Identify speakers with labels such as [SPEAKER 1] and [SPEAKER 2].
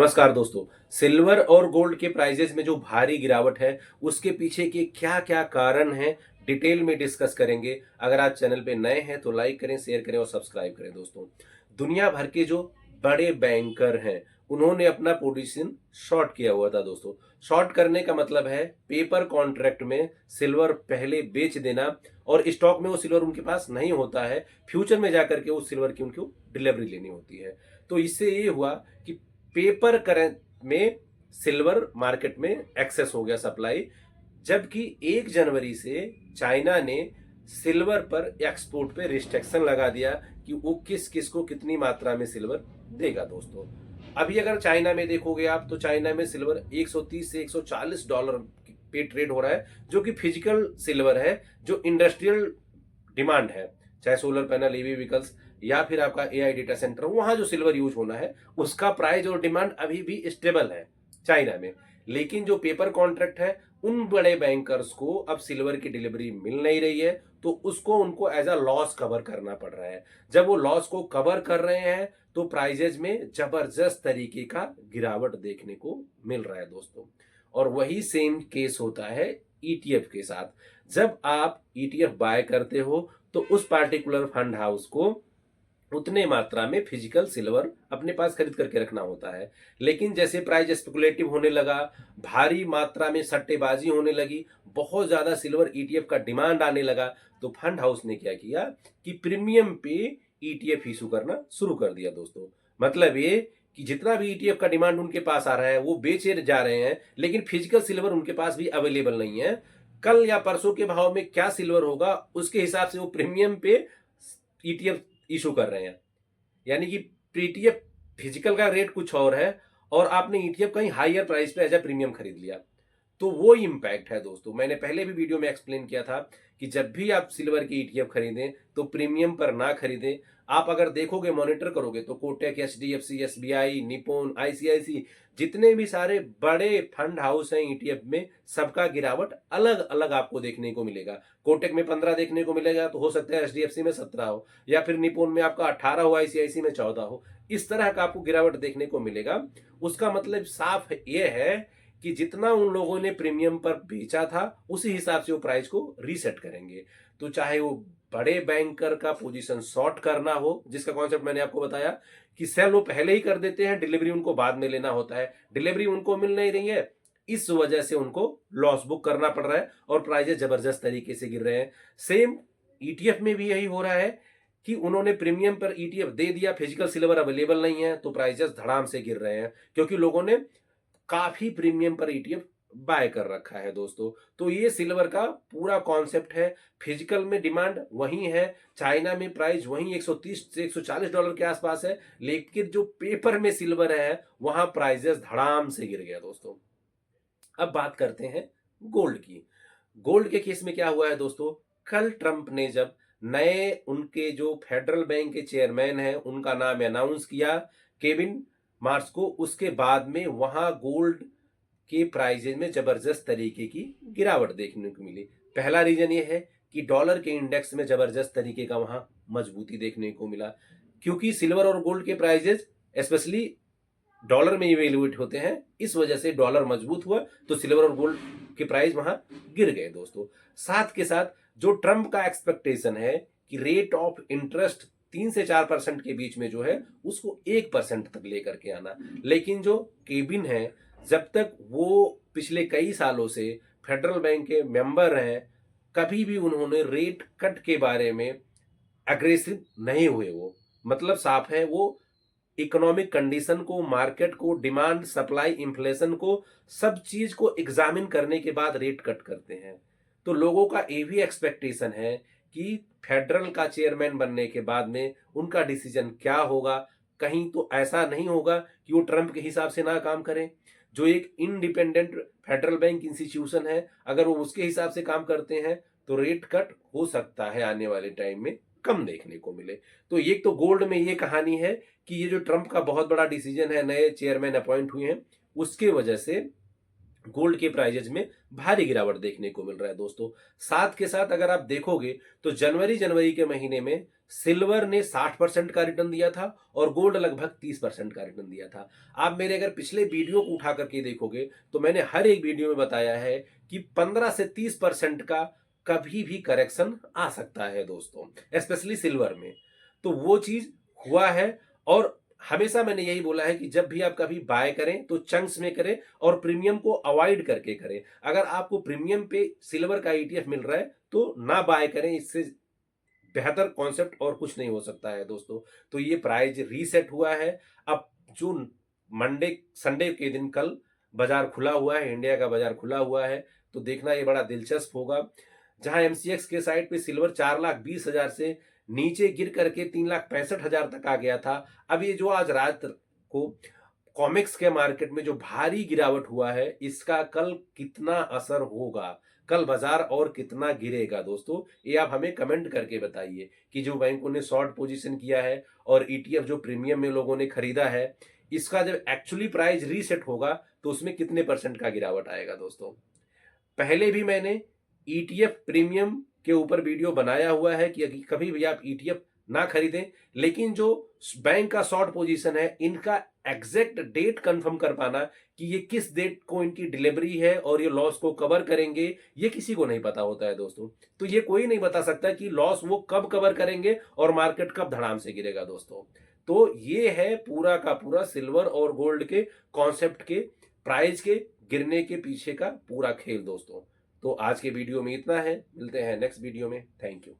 [SPEAKER 1] नमस्कार दोस्तों। सिल्वर और गोल्ड के प्राइजेस में जो भारी गिरावट है उसके पीछे के क्या क्या कारण हैं डिटेल में डिस्कस करेंगे। अगर आप चैनल पे नए हैं तो लाइक करें, शेयर करें और सब्सक्राइब करें। दोस्तों, दुनिया भर के जो बड़े बैंकर हैं उन्होंने अपना पोजीशन शॉर्ट किया हुआ था। दोस्तों, शॉर्ट करने का मतलब है पेपर कॉन्ट्रैक्ट में सिल्वर पहले बेच देना और स्टॉक में वो सिल्वर उनके पास नहीं होता है, फ्यूचर में जाकर के उस सिल्वर की उनको डिलीवरी लेनी होती है। तो इससे ये हुआ कि पेपर करेंट में सिल्वर मार्केट में एक्सेस हो गया सप्लाई, जबकि 1 जनवरी से चाइना ने सिल्वर पर एक्सपोर्ट पे रिस्ट्रिक्शन लगा दिया कि वो किस किस को कितनी मात्रा में सिल्वर देगा। दोस्तों, अभी अगर चाइना में देखोगे आप तो चाइना में सिल्वर 130 से 140 डॉलर पे ट्रेड हो रहा है, जो कि फिजिकल सिल्वर है, जो इंडस्ट्रियल डिमांड है, चाहे सोलर पैनल, ईवी व्हीकल्स या फिर आपका एआई डेटा सेंटर, वहां जो सिल्वर यूज होना है उसका प्राइस और डिमांड अभी भी स्टेबल है चाइना में। लेकिन जो पेपर कॉन्ट्रैक्ट है उन बड़े बैंकर्स को अब सिल्वर की डिलीवरी मिल नहीं रही है, तो उसको उनको एज अ लॉस कवर करना पड़ रहा है। जब वो लॉस को कवर कर रहे हैं तो प्राइजेज में जबरदस्त तरीके का गिरावट देखने को मिल रहा है। दोस्तों, और वही सेम केस होता है ईटीएफ के साथ। जब आप ईटीएफ बाय करते हो तो उस पार्टिकुलर फंड हाउस को उतने मात्रा में फिजिकल सिल्वर अपने पास खरीद करके रखना होता है। लेकिन जैसे प्राइस स्पेकुलेटिव होने लगा, भारी मात्रा में सट्टेबाजी होने लगी, बहुत ज्यादा सिल्वर ईटीएफ का डिमांड आने लगा, तो फंड हाउस ने क्या किया कि प्रीमियम पे ईटीएफ इशू करना शुरू कर दिया। दोस्तों, मतलब ये कि जितना भी ईटीएफ का डिमांड उनके पास आ रहा है वो बेचे जा रहे हैं, लेकिन फिजिकल सिल्वर उनके पास भी अवेलेबल नहीं है। कल या परसों के भाव में क्या सिल्वर होगा उसके हिसाब से वो प्रीमियम पे ईटीएफ इशू कर रहे हैं। यानी कि पीटीएफ फिजिकल का रेट कुछ और है और आपने ईटीएफ कहीं हायर प्राइस पे एज ए प्रीमियम खरीद लिया, तो वो इम्पैक्ट है। दोस्तों, मैंने पहले भी वीडियो में एक्सप्लेन किया था कि जब भी आप सिल्वर की ईटीएफ खरीदें तो प्रीमियम पर ना खरीदें। आप अगर देखोगे, मॉनिटर करोगे तो Kotak, HDFC, SBI, Nippon, ICICI, जितने भी सारे बड़े फंड हाउस हैं ईटीएफ में, सबका गिरावट अलग अलग आपको देखने को मिलेगा। कोटक में 15 देखने को मिलेगा, तो हो सकता है एचडीएफसी में 17 हो, या फिर निपोन में आपका 18 हो, आईसीआईसी में 14 हो। इस तरह का आपको गिरावट देखने को मिलेगा। उसका मतलब साफ ये है कि जितना उन लोगों ने प्रीमियम पर बेचा था उसी हिसाब से वो प्राइस को रीसेट करेंगे। तो चाहे वो बड़े बैंकर का पोजीशन शॉर्ट करना हो, जिसका कॉन्सेप्ट मैंने आपको बताया कि सेल वो पहले ही कर देते हैं, डिलीवरी उनको बाद में लेना होता है, डिलीवरी उनको मिल नहीं रही है, इस वजह से उनको लॉस बुक करना पड़ रहा है और प्राइजेस जबरदस्त तरीके से गिर रहे हैं। सेम ईटीएफ में भी यही हो रहा है कि उन्होंने प्रीमियम पर ईटीएफ दे दिया, फिजिकल सिल्वर अवेलेबल नहीं है, तो प्राइजेस धड़ाम से गिर रहे हैं क्योंकि लोगों ने काफी प्रीमियम पर ईटीएफ बाय कर रखा है। दोस्तों, तो ये सिल्वर का पूरा कॉन्सेप्ट है। फिजिकल में डिमांड वही है, चाइना में प्राइस वही 130 से 140 डॉलर के आसपास है, लेकिन जो पेपर में सिल्वर है वहां प्राइजेस धड़ाम से गिर गया। दोस्तों, अब बात करते हैं गोल्ड की। गोल्ड के केस में क्या हुआ है दोस्तों, कल ट्रंप ने जब नए उनके जो फेडरल बैंक के चेयरमैन हैं उनका नाम अनाउंस किया, केविन मार्स को, उसके बाद में वहां गोल्ड के प्राइजेज में जबरदस्त तरीके की गिरावट देखने को मिली। पहला रीजन ये है कि डॉलर के इंडेक्स में जबरदस्त तरीके का वहां मजबूती देखने को मिला, क्योंकि सिल्वर और गोल्ड के प्राइजेज स्पेशली डॉलर में इवेल्युएट होते हैं, इस वजह से डॉलर मजबूत हुआ तो सिल्वर और गोल्ड के प्राइस वहां गिर गए। दोस्तों, साथ के साथ जो ट्रंप का एक्सपेक्टेशन है कि रेट ऑफ इंटरेस्ट 3 से 4% के बीच में जो है उसको 1% तक लेकर के आना, लेकिन जो केबिन है, जब तक वो पिछले कई सालों से फेडरल बैंक के मेंबर हैं, कभी भी उन्होंने रेट कट के बारे में अग्रेसिव नहीं हुए। वो मतलब साफ है, वो इकोनॉमिक कंडीशन को, मार्केट को, डिमांड, सप्लाई, इन्फ्लेशन को, सब चीज को एग्जामिन करने के बाद रेट कट करते हैं। तो लोगों का ये भी एक्सपेक्टेशन है कि फेडरल का चेयरमैन बनने के बाद में उनका डिसीजन क्या होगा। कहीं तो ऐसा नहीं होगा कि वो ट्रंप के हिसाब से ना काम करें। जो एक इंडिपेंडेंट फेडरल बैंक इंस्टीट्यूशन है, अगर वो उसके हिसाब से काम करते हैं तो रेट कट हो सकता है आने वाले टाइम में कम देखने को मिले। तो ये तो गोल्ड में ये कहानी है कि ये जो ट्रंप का बहुत बड़ा डिसीजन है, नए चेयरमैन अपॉइंट हुए हैं, उसके वजह से गोल्ड के प्राइजेज में भारी गिरावट देखने को मिल रहा है। दोस्तों, साथ के साथ अगर आप देखोगे तो जनवरी जनवरी के महीने में सिल्वर ने 60% का रिटर्न दिया था और गोल्ड लगभग 30% का रिटर्न दिया था। आप मेरे अगर पिछले वीडियो को उठा करके देखोगे तो मैंने हर एक वीडियो में बताया है कि 15 से 30% का कभी भी करेक्शन आ सकता है दोस्तों, स्पेशली सिल्वर में। तो वो चीज हुआ है और हमेशा मैंने यही बोला है कि जब भी आप कभी बाय करें तो चंक्स में करें और प्रीमियम को अवॉइड करके करें। अगर आपको प्रीमियम पे सिल्वर का ईटीएफ मिल रहा है तो ना बाय करें, इससे बेहतर कॉन्सेप्ट और कुछ नहीं हो सकता है दोस्तों। तो ये प्राइस रीसेट हुआ है। अब जो मंडे संडे के दिन कल बाजार खुला हुआ है, इंडिया का बाजार खुला हुआ है, तो देखना ये बड़ा दिलचस्प होगा। जहां एमसीएक्स के साइड पे सिल्वर 4,20,000 से नीचे गिर करके 3,65,000 तक आ गया था। अब ये जो आज रात को कॉमिक्स के मार्केट में जो भारी गिरावट हुआ है, इसका कल कितना असर होगा, कल बाजार और कितना गिरेगा दोस्तों, ये आप हमें कमेंट करके बताइए कि जो बैंकों ने शॉर्ट पोजीशन किया है और ईटीएफ जो प्रीमियम में लोगों ने खरीदा है, इसका जब एक्चुअली प्राइस रीसेट होगा तो उसमें कितने परसेंट का गिरावट आएगा दोस्तों। पहले भी मैंने ईटीएफ प्रीमियम के ऊपर वीडियो बनाया हुआ है कि कभी भी आप ईटीएफ ना खरीदें, लेकिन जो बैंक का शॉर्ट पोजीशन है, इनका एग्जैक्ट डेट कंफर्म कर पाना कि ये किस डेट को इनकी डिलीवरी है और ये लॉस को कवर करेंगे, ये किसी को नहीं पता होता है दोस्तों। तो ये कोई नहीं बता सकता कि लॉस वो कब कवर करेंगे और मार्केट कब धड़ाम से गिरेगा दोस्तों। तो ये है पूरा का पूरा सिल्वर और गोल्ड के कॉन्सेप्ट के प्राइस के गिरने के पीछे का पूरा खेल दोस्तों। तो आज के वीडियो में इतना है, मिलते हैं नेक्स्ट वीडियो में। Thank you.